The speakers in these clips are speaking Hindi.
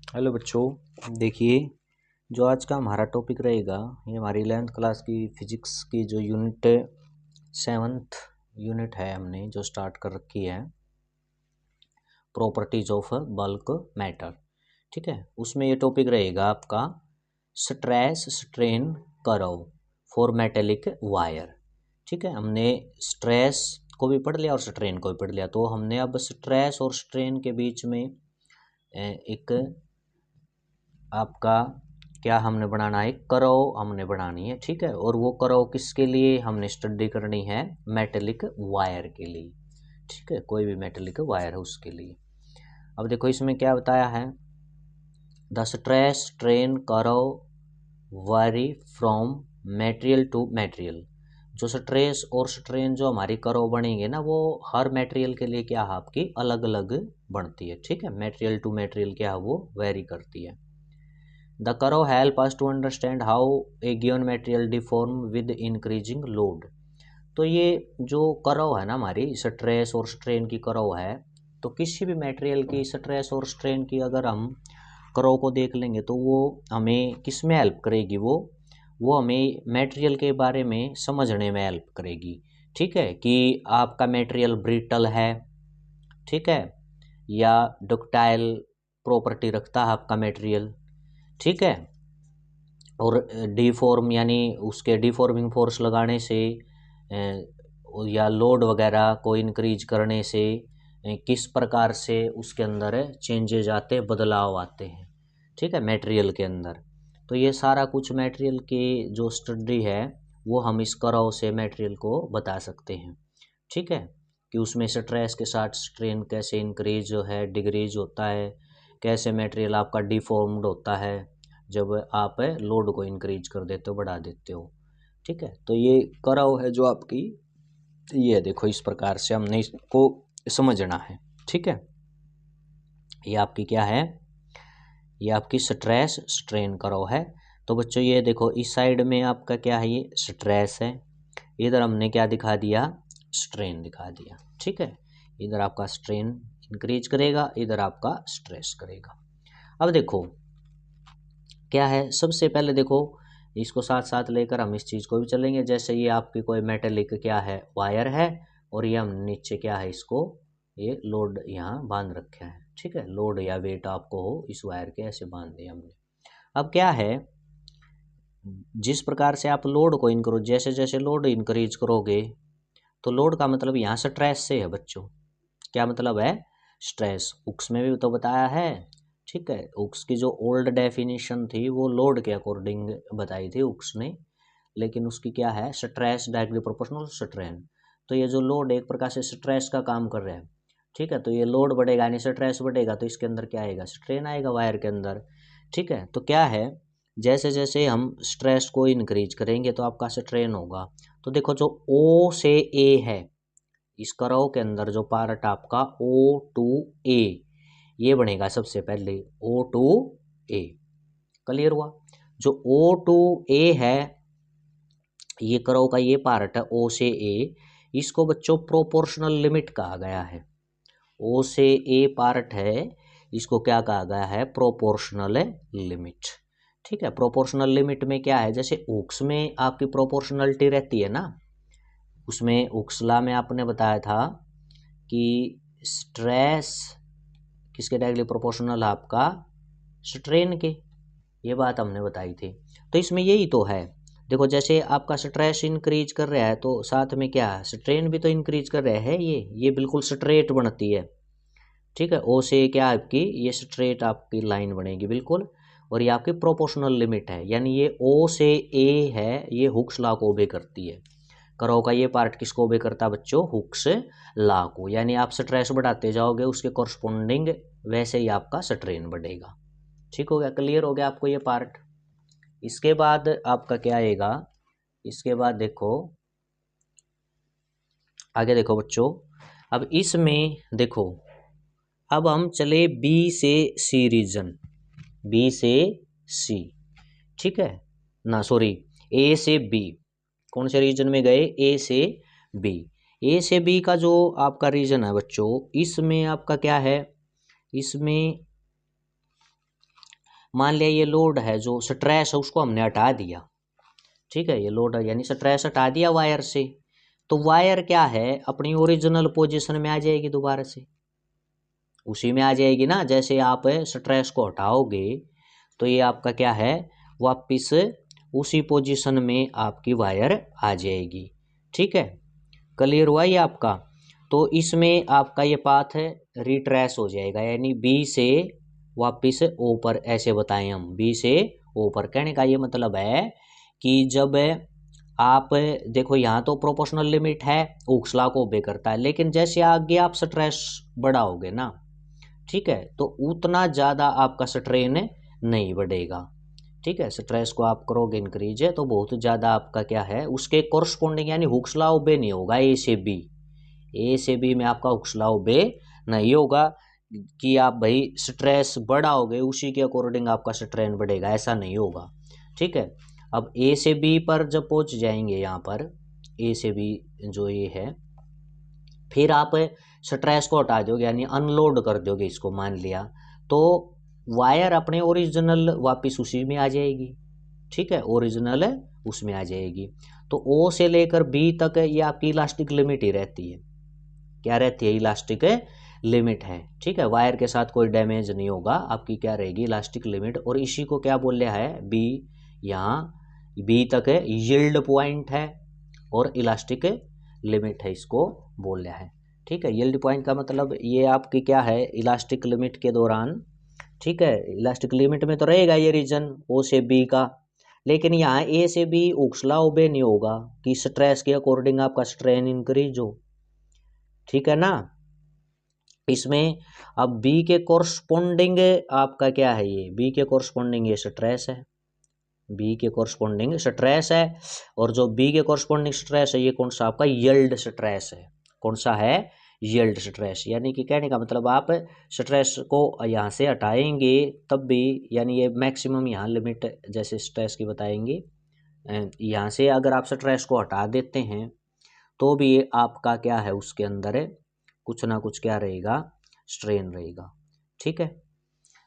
हेलो बच्चों, देखिए जो आज का हमारा टॉपिक रहेगा ये हमारी 11th क्लास की फिजिक्स की जो यूनिट 7th यूनिट है, हमने जो स्टार्ट कर रखी है प्रॉपर्टीज ऑफ बल्क मैटर। ठीक है, उसमें ये टॉपिक रहेगा आपका stress strain curve for metallic wire. ठीक है, हमने स्ट्रेस को भी पढ़ लिया और स्ट्रेन को भी पढ़ लिया, तो हमने अब स्ट्रेस और स्ट्रेन के बीच में एक आपका क्या हमने बनाना है, कर्व हमने बनानी है। ठीक है, और वो कर्व किसके लिए हमने स्टडी करनी है, मेटेलिक वायर के लिए। ठीक है, कोई भी मेटेलिक वायर है उसके लिए। अब देखो इसमें क्या बताया है, द स्ट्रेस स्ट्रेन कर्व वारी फ्रॉम मटेरियल टू मटेरियल। जो स्ट्रेस और स्ट्रेन जो हमारी कर्व बनेंगे ना, वो हर मटेरियल के लिए क्या है आपकी अलग अलग बनती है। ठीक है, मटेरियल टू मटेरियल क्या है वो वेरी करती है। The curve help us to understand how a given material deform with increasing load। तो ये जो कर्व है ना हमारी स्ट्रेस और स्ट्रेन की कर्व है, तो किसी भी मटेरियल की स्ट्रेस और स्ट्रेन की अगर हम कर्व को देख लेंगे तो वो हमें किस में हेल्प करेगी, वो हमें मटेरियल के बारे में समझने में हेल्प करेगी। ठीक है, कि आपका मटेरियल ब्रिटल है, ठीक है, या डक्टाइल प्रॉपर्टी रखता है आपका मटेरियल। ठीक है, और डीफॉर्म यानी उसके डीफॉर्मिंग फोर्स लगाने से या लोड वगैरह को इंक्रीज करने से किस प्रकार से उसके अंदर चेंजेज आते, बदलाव आते हैं। ठीक है, मटेरियल के अंदर। तो ये सारा कुछ मटेरियल की जो स्टडी है वो हम इस कर्व से मटेरियल को बता सकते हैं। ठीक है, कि उसमें स्ट्रेस के साथ स्ट्रेन कैसे इंक्रीज है, डिक्रीज होता है, कैसे मटेरियल आपका डिफॉर्म्ड होता है जब आप लोड को इंक्रीज कर देते हो, बढ़ा देते हो। ठीक है, तो ये कर्व है जो आपकी, ये देखो इस प्रकार से हमने इसको समझना है। ठीक है, ये आपकी क्या है, ये आपकी स्ट्रेस स्ट्रेन कर्व है। तो बच्चों ये देखो इस साइड में आपका क्या है, ये स्ट्रेस है, इधर हमने क्या दिखा दिया, स्ट्रेन दिखा दिया। ठीक है, इधर आपका स्ट्रेन इंक्रीज करेगा, इधर आपका स्ट्रेस करेगा। अब देखो क्या है, सबसे पहले देखो इसको साथ साथ लेकर हम इस चीज़ को भी चलेंगे। जैसे ये आपकी कोई मेटेलिक क्या है, वायर है, और ये हम नीचे क्या है, इसको ये लोड यहाँ बांध रखे हैं। ठीक है, लोड या वेट आपको हो इस वायर के, ऐसे बांध दिया हमने। अब क्या है, जिस प्रकार से आप लोड को इनक्रीज, जैसे जैसे लोड इंक्रीज करोगे, तो लोड का मतलब यहाँ स्ट्रेस से है बच्चों। क्या मतलब है, स्ट्रेस। उक्स में भी तो बताया है। ठीक है, उक्स की जो ओल्ड डेफिनेशन थी वो लोड के अकॉर्डिंग बताई थी उक्स ने, लेकिन उसकी क्या है, स्ट्रेस डायरेक्टली प्रोपोर्शनल स्ट्रेन। तो ये जो लोड एक प्रकार से स्ट्रेस का काम कर रहा है। ठीक है, तो ये लोड बढ़ेगा यानी स्ट्रेस बढ़ेगा, तो इसके अंदर क्या आएगा, स्ट्रेन आएगा वायर के अंदर। ठीक है, तो क्या है, जैसे जैसे हम स्ट्रेस को इंक्रीज करेंगे तो आपका स्ट्रेन होगा। तो देखो जो ओ से ए है, इस कर्व के अंदर जो पार्ट आपका ओ टू ए, ये बनेगा सबसे पहले ओ टू ए। क्लियर हुआ, जो ओ टू ए है, ये कर्व का ये पार्ट है ओ से ए, इसको बच्चों प्रोपोर्शनल लिमिट कहा गया है। ओ से ए पार्ट है, इसको क्या कहा गया है, प्रोपोर्शनल लिमिट। ठीक है, प्रोपोर्शनल लिमिट में क्या है, जैसे हुक्स में आपकी प्रोपोर्शनलिटी रहती है ना, उसमें हुक्सला में आपने बताया था कि स्ट्रेस किसके डायरेक्टली प्रोपोर्शनल आपका स्ट्रेन के, ये बात हमने बताई थी। तो इसमें यही तो है, देखो जैसे आपका स्ट्रेस इंक्रीज कर रहा है तो साथ में क्या है, स्ट्रेन भी तो इंक्रीज कर रहा है। ये बिल्कुल स्ट्रेट बनती है। ठीक है, ओ से क्या आपकी ये स्ट्रेट आपकी लाइन बनेगी बिल्कुल, और ये आपकी प्रोपोर्शनल लिमिट है, यानी ये ओ से ए है, ये हुक्स लॉ को ओबे करती है। कर्व का ये पार्ट किसको ओबे करता है बच्चों, हुक्स लॉ को। यानी आप स्ट्रेस बढ़ाते जाओगे उसके कॉरस्पॉन्डिंग वैसे ही आपका स्ट्रेन बढ़ेगा। ठीक हो गया, क्लियर हो गया आपको ये पार्ट। इसके बाद आपका क्या आएगा, इसके बाद देखो आगे देखो बच्चों, अब इसमें देखो, अब हम चले बी से सी रीजन, बी से सी। ठीक है ना, सॉरी ए से बी, कौन से रीजन में गए, ए से बी। ए से बी का जो आपका रीजन है बच्चों, इसमें आपका क्या है, इसमें मान लिया ये लोड है, जो स्ट्रेस है उसको हमने हटा दिया, ठीक है, ये लोड है यानी स्ट्रेस हटा दिया वायर से, तो वायर क्या है अपनी ओरिजिनल पोजीशन में आ जाएगी, दोबारा से उसी में आ जाएगी ना। जैसे आप स्ट्रेस को हटाओगे तो ये आपका क्या है, वापिस उसी पोजीशन में आपकी वायर आ जाएगी, ठीक है। क्लियर हुआ ये आपका। तो इसमें आपका ये पाथ है रिट्रेस हो जाएगा, यानी बी से वापिस ऊपर, ऐसे बताएं हम, बी से ऊपर। कहने का ये मतलब है कि जब आप देखो यहाँ तो प्रोपोर्शनल लिमिट है, हुक्स लॉ को ओबे करता है, लेकिन जैसे आगे आप स्ट्रेस बढ़ाओगे ना, ठीक है, तो उतना ज़्यादा आपका स्ट्रेन नहीं बढ़ेगा, ठीक है। स्ट्रेस को आप करोगे इंक्रीज है तो बहुत ज़्यादा आपका क्या है उसके कोरस्पोंडिंग, यानी हुक्स लॉ ओबे नहीं होगा। ए से बी में आपका हुक्स लॉ ओबे नहीं होगा कि आप भाई स्ट्रेस बढ़ाओगे उसी के अकॉर्डिंग आपका स्ट्रेन बढ़ेगा, ऐसा नहीं होगा, ठीक है। अब ए से बी पर जब पहुंच जाएंगे, यहाँ पर ए से बी जो ये है, फिर आप स्ट्रेस को हटा दोगे यानी अनलोड कर दोगे इसको, मान लिया, तो वायर अपने ओरिजिनल वापस उसी में आ जाएगी, ठीक है, ओरिजिनल उसमें आ जाएगी। तो ओ से लेकर बी तक ये आपकी इलास्टिक लिमिट ही रहती है, क्या रहती है, इलास्टिक लिमिट है, ठीक है। वायर के साथ कोई डैमेज नहीं होगा, आपकी क्या रहेगी, इलास्टिक लिमिट। और इसी को क्या बोल रहा है, बी, यहाँ बी तक यील्ड पॉइंट है और इलास्टिक लिमिट है, इसको बोल रहा है, ठीक है। यील्ड पॉइंट का मतलब ये आपकी क्या है, इलास्टिक लिमिट के दौरान, ठीक है, इलास्टिक लिमिट में तो रहेगा ये रीजन ओ से बी का, लेकिन यहाँ ए से बी हुक्स लॉ ओबे नहीं होगा कि स्ट्रेस के अकॉर्डिंग आपका स्ट्रेन इंक्रीज हो, ठीक है ना। इसमें अब बी के कोरस्पोंडिंग आपका क्या है, ये बी के कोरस्पोंडिंग ये स्ट्रेस है, बी के कोरस्पोंडिंग स्ट्रेस है, और जो बी के कोरस्पोंडिंग स्ट्रेस है ये कौन सा आपका यील्ड स्ट्रेस है, कौन सा है, यील्ड स्ट्रेस। यानी कि कहने का मतलब आप स्ट्रेस को यहाँ से हटाएंगे तब भी, यानी ये मैक्सिमम यहाँ लिमिट जैसे स्ट्रेस की बताएंगे, यहाँ से अगर आप स्ट्रेस को हटा देते हैं तो भी आपका क्या है उसके अंदर कुछ ना कुछ क्या रहेगा, स्ट्रेन रहेगा, ठीक है।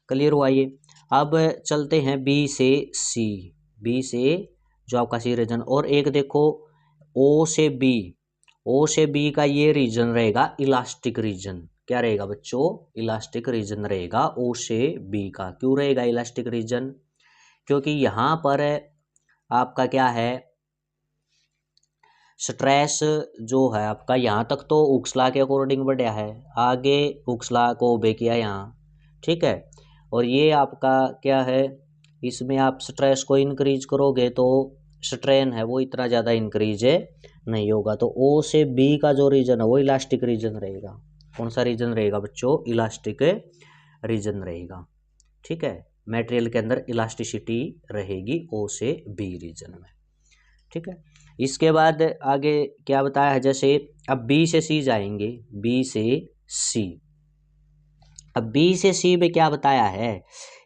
क्लियर हुआ ये। अब चलते हैं बी से सी, बी से जो आपका सी रीजन, और एक देखो ओ से बी, ओ से बी का ये रीजन रहेगा इलास्टिक रीजन, क्या रहेगा बच्चों, इलास्टिक रीजन रहेगा ओ से बी का। क्यों रहेगा इलास्टिक रीजन, क्योंकि यहाँ पर आपका क्या है स्ट्रेस जो है आपका यहाँ तक तो हुक्स लॉ के अकॉर्डिंग बढ़ा है, आगे हुक्स लॉ को ओबे किया यहाँ, ठीक है। और ये आपका क्या है, इसमें आप स्ट्रेस को इंक्रीज करोगे तो स्ट्रेन है वो इतना ज़्यादा इंक्रीज नहीं होगा। तो ओ से बी का जो रीजन है वो इलास्टिक रीजन रहेगा। कौन सा रीजन रहेगा बच्चों, इलास्टिक रीजन रहेगा, ठीक है। मटेरियल के अंदर इलास्टिसिटी रहेगी ओ से बी रीजन में, ठीक है। इसके बाद आगे क्या बताया है, जैसे अब बी से सी जाएंगे, बी से सी, अब बी से सी में क्या बताया है,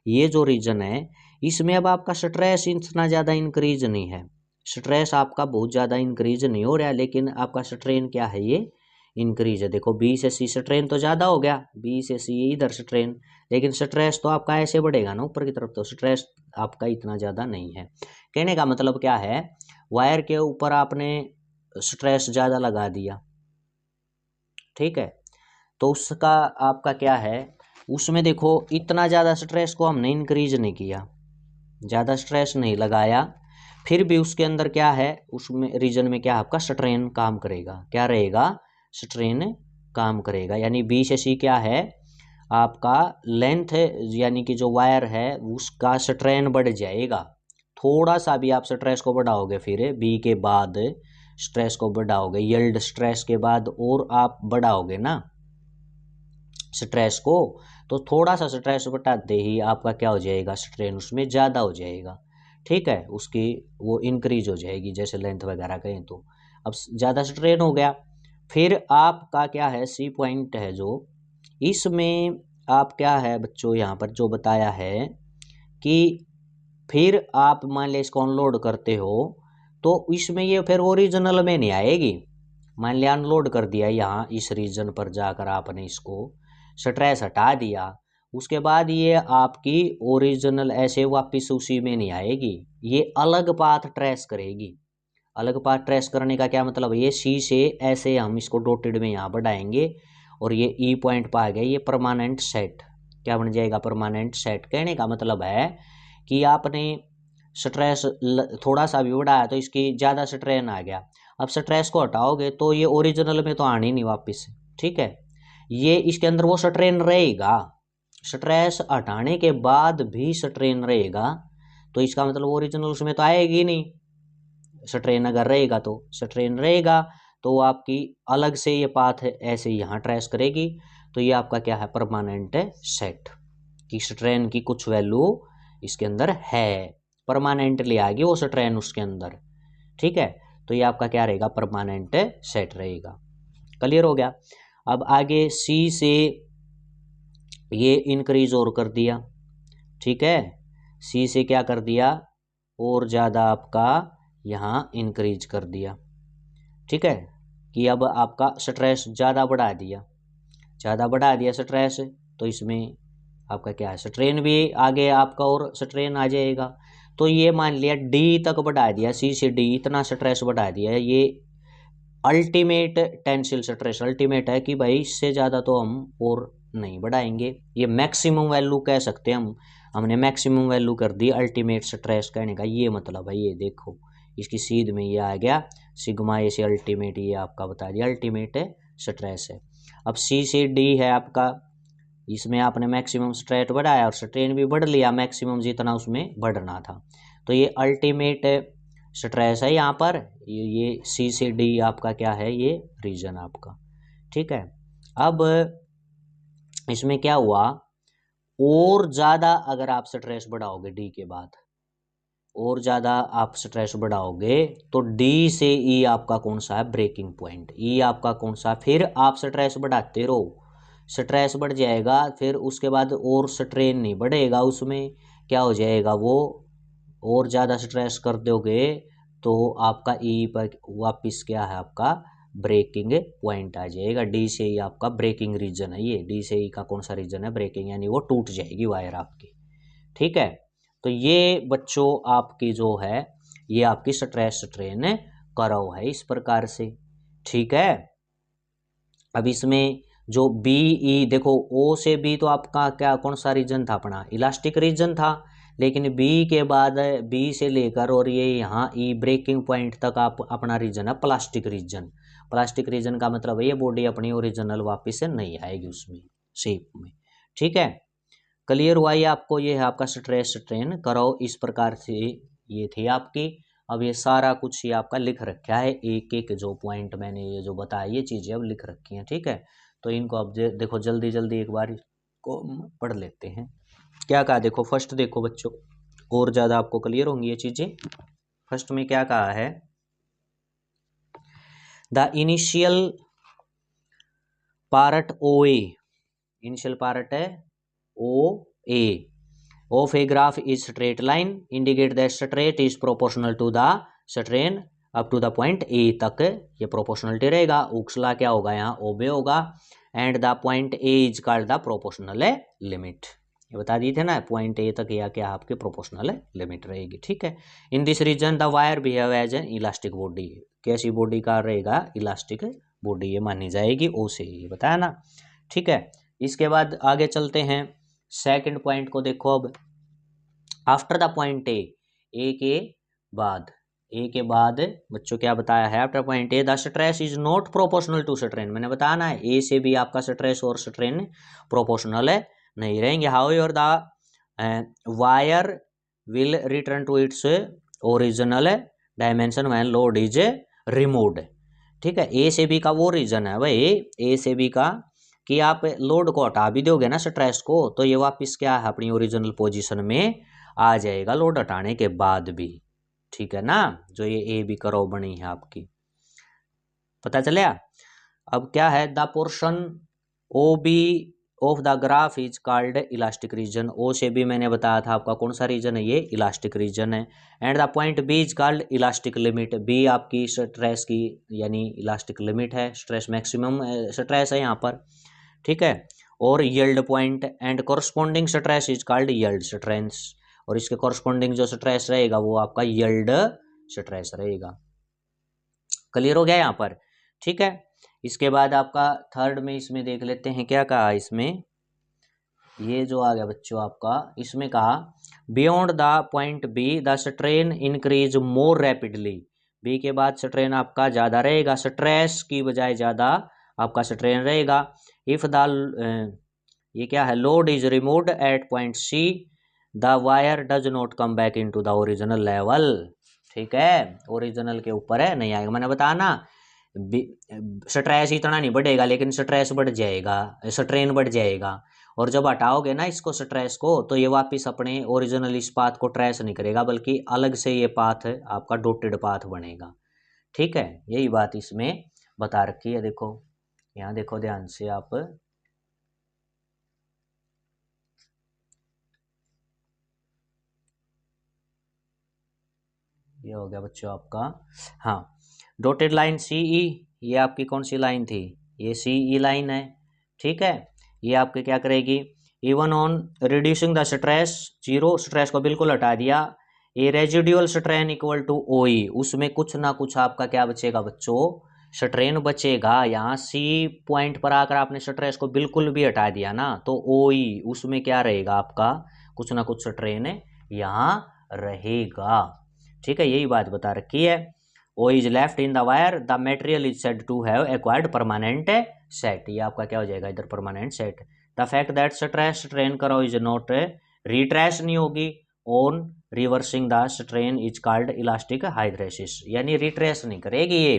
ये जो रीजन है इसमें अब आपका स्ट्रेस इतना ज़्यादा इंक्रीज नहीं है, स्ट्रेस आपका बहुत ज़्यादा इंक्रीज नहीं हो रहा है, लेकिन आपका स्ट्रेन क्या है, ये इंक्रीज है। देखो बी से सी स्ट्रेन तो ज़्यादा हो गया, बी से सी इधर स्ट्रेन, लेकिन स्ट्रेस तो आपका ऐसे बढ़ेगा ना ऊपर की तरफ, तो स्ट्रेस आपका इतना ज़्यादा नहीं है। कहने का मतलब क्या है, वायर के ऊपर आपने स्ट्रेस ज़्यादा लगा दिया, ठीक है, तो उसका आपका क्या है, उसमें देखो इतना ज़्यादा स्ट्रेस को हमने इंक्रीज नहीं किया, ज़्यादा स्ट्रेस नहीं लगाया, फिर भी उसके अंदर क्या है, उसमें रीजन में क्या आपका स्ट्रेन काम करेगा, क्या रहेगा, स्ट्रेन काम करेगा। यानी बी से सी क्या है आपका लेंथ है, यानी कि जो वायर है उसका स्ट्रेन बढ़ जाएगा, थोड़ा सा भी आप स्ट्रेस को बढ़ाओगे, फिर बी के बाद स्ट्रेस को बढ़ाओगे, यील्ड स्ट्रेस के बाद और आप बढ़ाओगे ना स्ट्रेस को, तो थोड़ा सा स्ट्रेस बढ़ाते ही आपका क्या हो जाएगा, स्ट्रेन उसमें ज़्यादा हो जाएगा, ठीक है, उसकी वो इंक्रीज हो जाएगी, जैसे लेंथ वगैरह कहें तो अब ज़्यादा स्ट्रेन हो गया। फिर आपका क्या है सी पॉइंट है जो, इसमें आप क्या है बच्चों यहाँ पर जो बताया है कि फिर आप मान लिया इसको अनलोड करते हो तो इसमें ये फिर ओरिजिनल में नहीं आएगी। मान लिया अनलोड कर दिया यहाँ इस रीजन पर जाकर आपने इसको स्ट्रेस हटा दिया, उसके बाद ये आपकी ओरिजिनल ऐसे वापस उसी में नहीं आएगी, ये अलग पाथ ट्रेस करेगी। अलग पाथ ट्रेस करने का क्या मतलब है, ये सी से ऐसे हम इसको डॉटेड में यहाँ बढ़ाएंगे और ये ई पॉइंट पा गए, ये परमानेंट सेट क्या बन जाएगा, परमानेंट सेट। कहने का मतलब है कि आपने स्ट्रेस थोड़ा सा भी बढ़ाया तो इसकी ज़्यादा स्ट्रेन आ गया, अब स्ट्रेस को हटाओगे तो ये ओरिजिनल में तो आनी नहीं वापस, ठीक है। ये इसके अंदर वो स्ट्रेन रहेगा, स्ट्रेस हटाने के बाद भी स्ट्रेन रहेगा, तो इसका मतलब ओरिजिनल उसमें तो आएगी नहीं। स्ट्रेन अगर रहेगा तो स्ट्रेन रहेगा तो आपकी अलग से ये पाथ है ऐसे यहाँ ट्रेस करेगी, तो ये आपका क्या है, परमानेंट सेट कि स्ट्रेन की कुछ वैल्यू इसके अंदर है, परमानेंटली आएगी वो स्ट्रेन उसके अंदर, ठीक है। तो ये आपका क्या रहेगा, परमानेंट सेट रहेगा। क्लियर हो गया। अब आगे सी से ये इंक्रीज और कर दिया, ठीक है, सी से क्या कर दिया, और ज़्यादा आपका यहाँ इंक्रीज कर दिया, ठीक है, कि अब आपका स्ट्रेस ज़्यादा बढ़ा दिया, ज़्यादा बढ़ा दिया स्ट्रेस, तो इसमें आपका क्या है, स्ट्रेन भी आगे आपका और स्ट्रेन आ जाएगा। तो ये मान लिया डी तक बढ़ा दिया, सी से डी इतना स्ट्रेस बढ़ा दिया, ये अल्टीमेट टेंसिल स्ट्रेस अल्टीमेट है कि भाई इससे ज़्यादा तो हम और नहीं बढ़ाएंगे, ये मैक्सिमम वैल्यू कह सकते हैं हम, हमने मैक्सिमम वैल्यू कर दी अल्टीमेट स्ट्रेस, कहने का ये मतलब है। ये देखो इसकी सीध में ये आ गया सिग्मा ए से अल्टीमेट, ये आपका बता दिया अल्टीमेट स्ट्रेस है। अब सी से डी है आपका, इसमें आपने मैक्सिमम स्ट्रेट बढ़ाया और स्ट्रेन भी बढ़ लिया मैक्सिमम जितना उसमें बढ़ना था, तो ये अल्टीमेट स्ट्रेस है यहाँ पर, ये सी से डी आपका क्या है, ये रीजन आपका, ठीक है। अब इसमें क्या हुआ, और ज़्यादा अगर आप स्ट्रेस बढ़ाओगे डी के बाद, और ज़्यादा आप स्ट्रेस बढ़ाओगे तो डी से ई आपका कौन सा है, ब्रेकिंग पॉइंट, ई आपका कौन सा, फिर आप स्ट्रेस बढ़ाते रहो, स्ट्रेस बढ़ जाएगा, फिर उसके बाद और स्ट्रेन नहीं बढ़ेगा, उसमें क्या हो जाएगा, वो और ज़्यादा स्ट्रेस कर दोगे तो आपका ई पर वापस क्या है, आपका ब्रेकिंग पॉइंट आ जाएगा। डी से ई आपका ब्रेकिंग रीजन है, ये डी से ई का कौन सा रीजन है, ब्रेकिंग, यानी वो टूट जाएगी वायर आपकी, ठीक है। तो ये बच्चों आपकी जो है ये आपकी स्ट्रेस स्ट्रेन कर्व है इस प्रकार से, ठीक है। अब इसमें जो बी ई देखो, ओ से बी तो आपका क्या कौन सा रीजन था, अपना इलास्टिक रीजन था, लेकिन बी के बाद बी से लेकर और ये यहाँ ई ब्रेकिंग पॉइंट तक आप अपना रीजन है प्लास्टिक रीजन। प्लास्टिक रीजन का मतलब है ये बॉडी अपनी ओरिजिनल वापस से नहीं आएगी उसमें शेप में, ठीक है। क्लियर हुआ ये आपको, ये है आपका स्ट्रेस स्ट्रेन कर्व, इस प्रकार से ये थी आपकी। अब ये सारा कुछ ये आपका लिख रखा है, एक एक जो पॉइंट मैंने ये जो बताया ये चीज़ें अब लिख रखी हैं, ठीक है। तो इनको अब देखो जल्दी जल्दी एक बार को पढ़ लेते हैं। क्या कहा देखो, फर्स्ट देखो बच्चों, और ज़्यादा आपको क्लियर होंगी ये चीज़ें। फर्स्ट में क्या कहा है, the initial part O A, initial part है O A of a graph is straight line indicate that straight is proportional to the strain up to the point A तक ये proportionality रहेगा। उक्सला क्या होगा, यहाँ OB होगा, and the point A is called the proportional limit, ये बता दिए थे ना, पॉइंट ए तक या क्या आपके प्रोपोर्शनल लिमिट रहेगी, ठीक है। In this region the wire behave as an elastic body, कैसी बॉडी का रहेगा, इलास्टिक बॉडी ये मानी जाएगी ओ से, ये बताया ना, ठीक है। इसके बाद आगे चलते हैं, सेकंड पॉइंट को देखो। अब आफ्टर द पॉइंट ए के बाद बच्चों क्या बताया है, after point A the stress is not proportional to strain, मैंने बताया ना ए से भी आपका स्ट्रेस और स्ट्रेन प्रोपोर्शनल नहीं रहेंगे। However the wire will return to its original dimension when load is removed, ठीक है। ए से बी का वो रीजन है भाई, ए से बी का कि आप लोड को हटा भी दोगे ना स्ट्रेस को, तो ये वापस क्या है, अपनी ओरिजिनल पोजीशन में आ जाएगा लोड हटाने के बाद भी, ठीक है ना। जो ये ए बी कर्व बनी है आपकी, पता चला। अब क्या है, the portion O B of the graph is called elastic region, O से भी मैंने बताया था आपका कौन सा रीजन है, ये इलास्टिक रीजन है। And the point B is called elastic limit, B आपकी स्ट्रेस की यानी इलास्टिक लिमिट है, स्ट्रेस मैक्सिमम स्ट्रेस है यहाँ पर, ठीक है। और yield point and corresponding stress is called yield strength, और इसके कॉरस्पॉन्डिंग जो स्ट्रेस रहेगा वो आपका यील्ड स्ट्रेस रहेगा। क्लियर हो गया यहाँ पर, ठीक है। इसके बाद आपका थर्ड में इसमें देख लेते हैं क्या कहा इसमें, ये जो आ गया बच्चों आपका, इसमें कहा beyond the point B the strain increase more rapidly, B के बाद स्ट्रेन आपका ज़्यादा रहेगा, स्ट्रेस की बजाय ज़्यादा आपका स्ट्रेन रहेगा। इफ़ द ये क्या है, load is removed at point C the wire does not come back into the original level, ठीक है, ओरिजिनल के ऊपर है नहीं आएगा। मैंने बताया ना स्ट्रेस इतना नहीं बढ़ेगा लेकिन स्ट्रेस बढ़ जाएगा, स्ट्रेन बढ़ जाएगा, और जब हटाओगे ना इसको स्ट्रेस को तो ये वापस अपने ओरिजिनल इस पाथ को ट्रेस नहीं करेगा बल्कि अलग से ये पाथ आपका डॉटेड पाथ बनेगा, ठीक है। यही बात इसमें बता रखी है, देखो यहाँ देखो ध्यान से आप, ये हो गया बच्चों आपका, हाँ डॉटेड लाइन सी ई, ये आपकी कौन सी लाइन थी, ये सी ई लाइन है, ठीक है। ये आपके क्या करेगी, even on reducing the stress, zero stress को बिल्कुल हटा दिया, a residual strain equal to O E, उसमें कुछ ना कुछ आपका क्या बचेगा बच्चों, स्ट्रेन बचेगा। यहाँ सी पॉइंट पर आकर आपने स्ट्रेस को बिल्कुल भी हटा दिया ना तो ओ ई उसमें क्या रहेगा आपका, कुछ ना कुछ स्ट्रेन यहाँ रहेगा, ठीक है। यही बात बता रखी है। O is left in the wire the material is said to have acquired permanent set, ये आपका क्या हो जाएगा इधर permanent set. The fact that stress strain curve is not retrace नहीं होगी on reversing the strain is called elastic hysteresis, यानी रिट्रेस नहीं करेगी ये,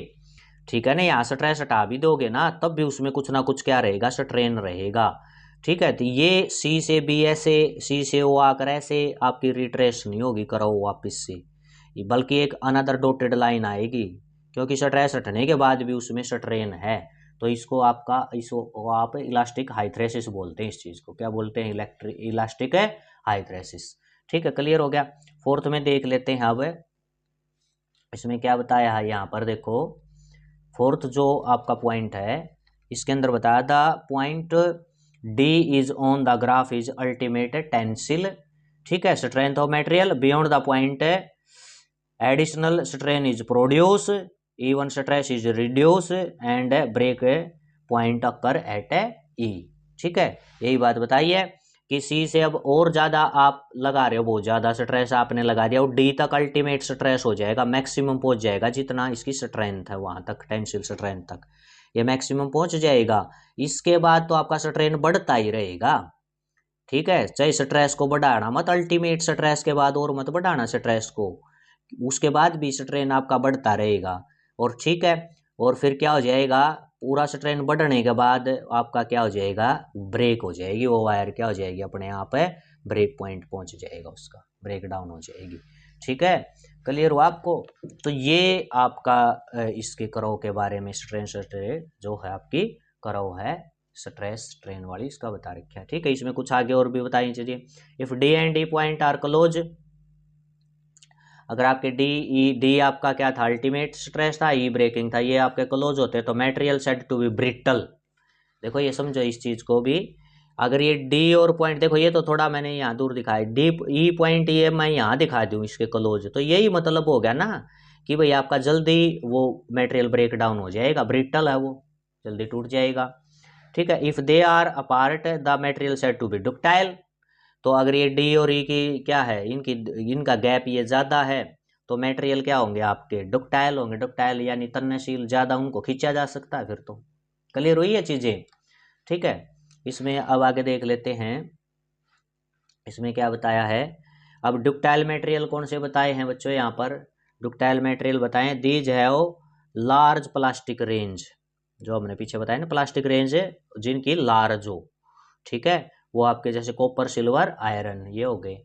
ठीक है ना। यहाँ स्ट्रेस हटा भी दोगे ना तब भी उसमें कुछ ना कुछ क्या रहेगा, स्ट्रेन रहेगा, ठीक है। तो ये सी से बी ऐसे, सी से ओ आकर ऐसे आपकी रिट्रेस नहीं होगी करो वापस से, बल्कि एक अनदर डॉटेड लाइन आएगी, क्योंकि स्ट्रेस हटने के बाद भी उसमें स्ट्रेन है, तो इसको आपका इसको आप इलास्टिक हाइड्रेसिस बोलते हैं, इस चीज़ को क्या बोलते हैं, इलास्टिक हाइड्रेसिस, ठीक है। क्लियर हो गया। फोर्थ में देख लेते हैं अब इसमें क्या बताया है, यहाँ पर देखो फोर्थ जो आपका पॉइंट है इसके अंदर बताया था point D is on the graph is ultimate tensile, ठीक है, strength of material beyond the point additional strain is produce, even stress is reduce and break point occur at E, ठीक है। यही बात बताइए कि सी से अब और ज़्यादा आप लगा रहे हो, बहुत ज़्यादा स्ट्रेस आपने लगा दिया और डी तक अल्टीमेट स्ट्रेस हो जाएगा, मैक्सिमम पहुंच जाएगा, जितना इसकी स्ट्रेंथ है वहाँ तक, टेंसिल स्ट्रेंथ तक ये मैक्सिमम पहुंच जाएगा। इसके बाद तो आपका स्ट्रेन बढ़ता ही रहेगा, ठीक है, चाहे स्ट्रेस को बढ़ाना मत, अल्टीमेट स्ट्रेस के बाद और मत बढ़ाना स्ट्रेस को, उसके बाद भी स्ट्रेन आपका बढ़ता रहेगा, और ठीक है। और फिर क्या हो जाएगा, पूरा स्ट्रेन बढ़ने के बाद आपका क्या हो जाएगा, ब्रेक हो जाएगी, वो वायर क्या हो जाएगी अपने आप ब्रेक पॉइंट पहुंच जाएगा, उसका ब्रेक डाउन हो जाएगी, ठीक है। क्लियर हुआ आपको। तो ये आपका इसके करव के बारे में स्ट्रेन स्ट्रेन जो है आपकी करव है स्ट्रेस स्ट्रेन वाली, इसका बता रखा है, ठीक है। इसमें कुछ आगे और भी बताई चीजें, if D and D point are close, अगर आपके डी आपका क्या था, अल्टीमेट स्ट्रेस था, ई ब्रेकिंग था, ये आपके क्लोज होते तो material said to be brittle, देखो ये समझो इस चीज को भी, अगर ये डी और पॉइंट देखो ये तो थोड़ा मैंने यहाँ दूर दिखाया, डी ई पॉइंट ये मैं यहाँ दिखा दूँ इसके क्लोज, तो यही मतलब हो गया ना कि भाई आपका जल्दी वो मटेरियल ब्रेक डाउन हो जाएगा, ब्रिटल है वो, जल्दी टूट जाएगा, ठीक है। If they are apart the material said to be ductile, तो अगर ये डी और ई की क्या है, इनका गैप ये ज़्यादा है तो मटेरियल क्या होंगे आपके, डक्टाइल होंगे, डक्टाइल यानी तन्यशील, ज़्यादा उनको खींचा जा सकता है फिर तो। क्लियर हुई है चीज़ें, ठीक है। इसमें अब आगे देख लेते हैं, इसमें क्या बताया है, अब डक्टाइल मटेरियल कौन से बताए हैं बच्चों, यहाँ पर डक्टाइल मटेरियल बताएं, दीज है लार्ज प्लास्टिक रेंज, जो हमने पीछे बताया ना प्लास्टिक रेंज है जिनकी लार्ज हो, ठीक है, वो आपके जैसे कॉपर सिल्वर आयरन ये हो गए।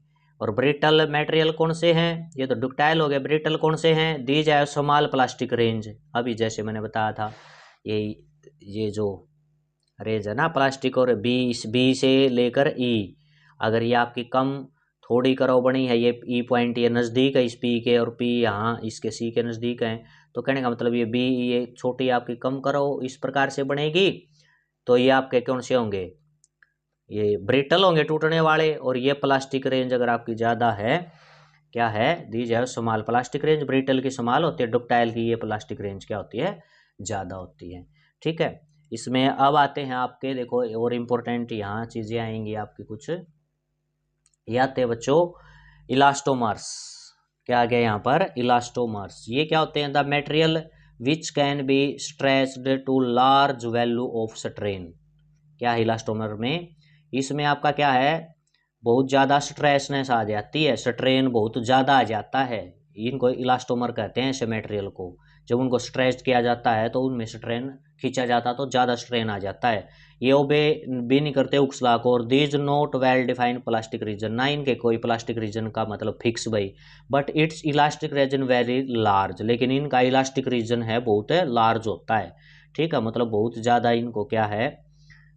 और ब्रिटल मटेरियल कौन से हैं, ये तो डक्टाइल हो गए, ब्रिटल कौन से हैं, दी जाए स्मॉल प्लास्टिक रेंज, अभी जैसे मैंने बताया था ये जो रेंज है ना प्लास्टिक, और बी से लेकर ई, अगर ये आपकी कम थोड़ी करो बनी है, ये ई पॉइंट ये नज़दीक है इस पी के और पी यहाँ इसके सी के नज़दीक है, तो कहने का मतलब ये बी ये छोटी आपकी कम करो इस प्रकार से बनेगी, तो ये आपके कौन से होंगे, ये ब्रिटल होंगे टूटने वाले, और ये प्लास्टिक रेंज अगर आपकी ज़्यादा है, क्या है, दीज है स्मॉल प्लास्टिक रेंज, ब्रिटल की स्मॉल होती है, डक्टाइल की ये प्लास्टिक रेंज क्या होती है, ज़्यादा होती है। ठीक है, इसमें अब आते हैं आपके, देखो और इम्पोर्टेंट यहाँ चीज़ें आएंगी आपकी कुछ, ये आते हैं बच्चों इलास्टोमर्स। क्या आ गया यहाँ पर, इलास्टोमर्स। ये क्या होते हैं, the material which can be stressed to large value of strain. क्या है इलास्टोमर में, इसमें आपका क्या है, बहुत ज़्यादा स्ट्रेसनेस आ जाती है, स्ट्रेन बहुत ज़्यादा आ जाता है, इनको इलास्टोमर कहते हैं ऐसे मटेरियल को। जब उनको स्ट्रेच किया जाता है तो उनमें स्ट्रेन खींचा जाता है तो ज़्यादा स्ट्रेन आ जाता है। ये ओबे भी नहीं करते उक्सला को, और these not well defined plastic region, ना इनके कोई प्लास्टिक रीजन का मतलब फिक्स भाई, but it's elastic region very large, लेकिन इनका इलास्टिक रीजन है बहुत लार्ज होता है। ठीक है, मतलब बहुत ज़्यादा इनको क्या है,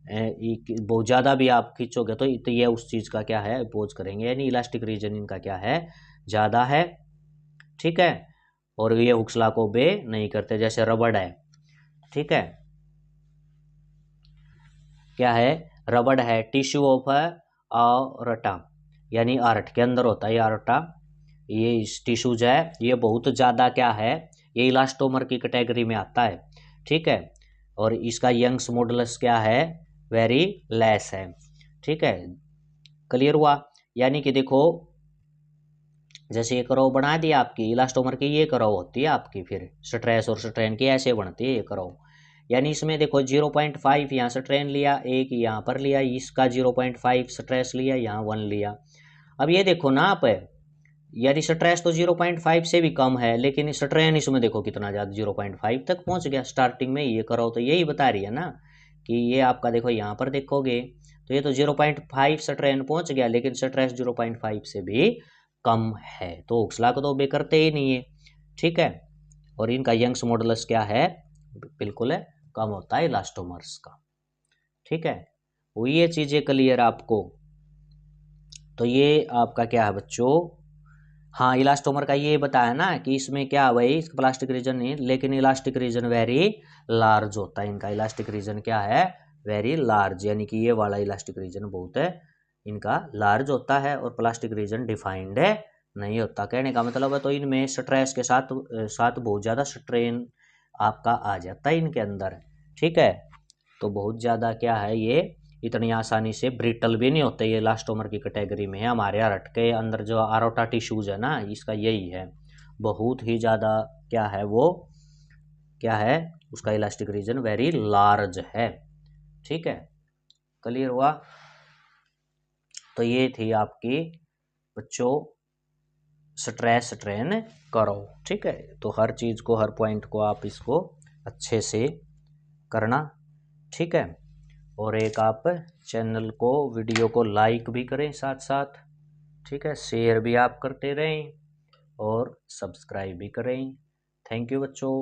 बहुत ज़्यादा भी आप खींचोगे तो ये उस चीज़ का क्या है, अपोज करेंगे, यानी इलास्टिक रीजन इनका क्या है, ज़्यादा है। ठीक है, और ये हुक्सला को बे नहीं करते, जैसे रबड़ है। ठीक है, क्या है, रबड़ है, टिश्यू ऑफ आरटा, यानी आर्ट के अंदर होता है आर्टा, ये टिश्यूज है, ये बहुत ज़्यादा क्या है, ये इलास्टोमर की कैटेगरी में आता है। ठीक है, और इसका यंग्स मॉडुलस क्या है, वेरी लेस है। ठीक है, क्लियर हुआ। यानी कि देखो जैसे ये कर्व बना दी आपकी इलास्टोमर की, ये कर्व होती है आपकी, फिर स्ट्रेस और स्ट्रेन की ऐसे बनती है ये कर्व। यानी इसमें देखो 0.5 यहाँ स्ट्रेन लिया, एक यहाँ पर लिया, इसका 0.5 स्ट्रेस लिया, यहाँ 1 लिया। अब ये देखो ना आप, यानी स्ट्रेस तो 0.5 से भी कम है, लेकिन स्ट्रेन इसमें देखो कितना ज़्यादा 0.5 तक पहुँच गया स्टार्टिंग में। ये कर्व तो यही बता रही है ना कि ये आपका देखो यहाँ पर देखोगे तो ये तो 0.5 स्ट्रेन पहुँच गया, लेकिन स्ट्रेस 0.5 से भी कम है, तो हुक्सला को तो बे करते ही नहीं है। ठीक है, और इनका यंग्स मॉडुलस क्या है, बिल्कुल है, कम होता है इलास्टोमर्स का। ठीक है, वो ये चीज़ें क्लियर आपको। तो ये आपका क्या है बच्चों, हाँ इलास्टोमर का ये बताया ना कि इसमें क्या भाई, इसका प्लास्टिक रीजन नहीं, लेकिन इलास्टिक रीजन वेरी लार्ज होता है इनका। इलास्टिक रीजन क्या है, वेरी लार्ज, यानी कि ये वाला इलास्टिक रीजन बहुत है इनका लार्ज होता है, और प्लास्टिक रीजन डिफाइंड है नहीं होता। कहने का मतलब है तो इनमें स्ट्रेस के साथ साथ बहुत ज़्यादा स्ट्रेन आपका आ जाता है इनके अंदर। ठीक है, तो बहुत ज़्यादा क्या है, ये इतनी आसानी से ब्रिटल भी नहीं होते, ये इलास्टोमर की कैटेगरी में है। हमारे आर्ट के अंदर जो आरोटा टिश्यूज है ना, इसका यही है, बहुत ही ज़्यादा क्या है वो, क्या है उसका इलास्टिक रीजन वेरी लार्ज है। ठीक है, क्लियर हुआ। तो ये थी आपकी बच्चों स्ट्रेस स्ट्रेन करो। ठीक है, तो हर चीज़ को, हर पॉइंट को आप इसको अच्छे से करना। ठीक है, और एक आप चैनल को, वीडियो को लाइक भी करें साथ साथ। ठीक है, शेयर भी आप करते रहें और सब्सक्राइब भी करें। थैंक यू बच्चों।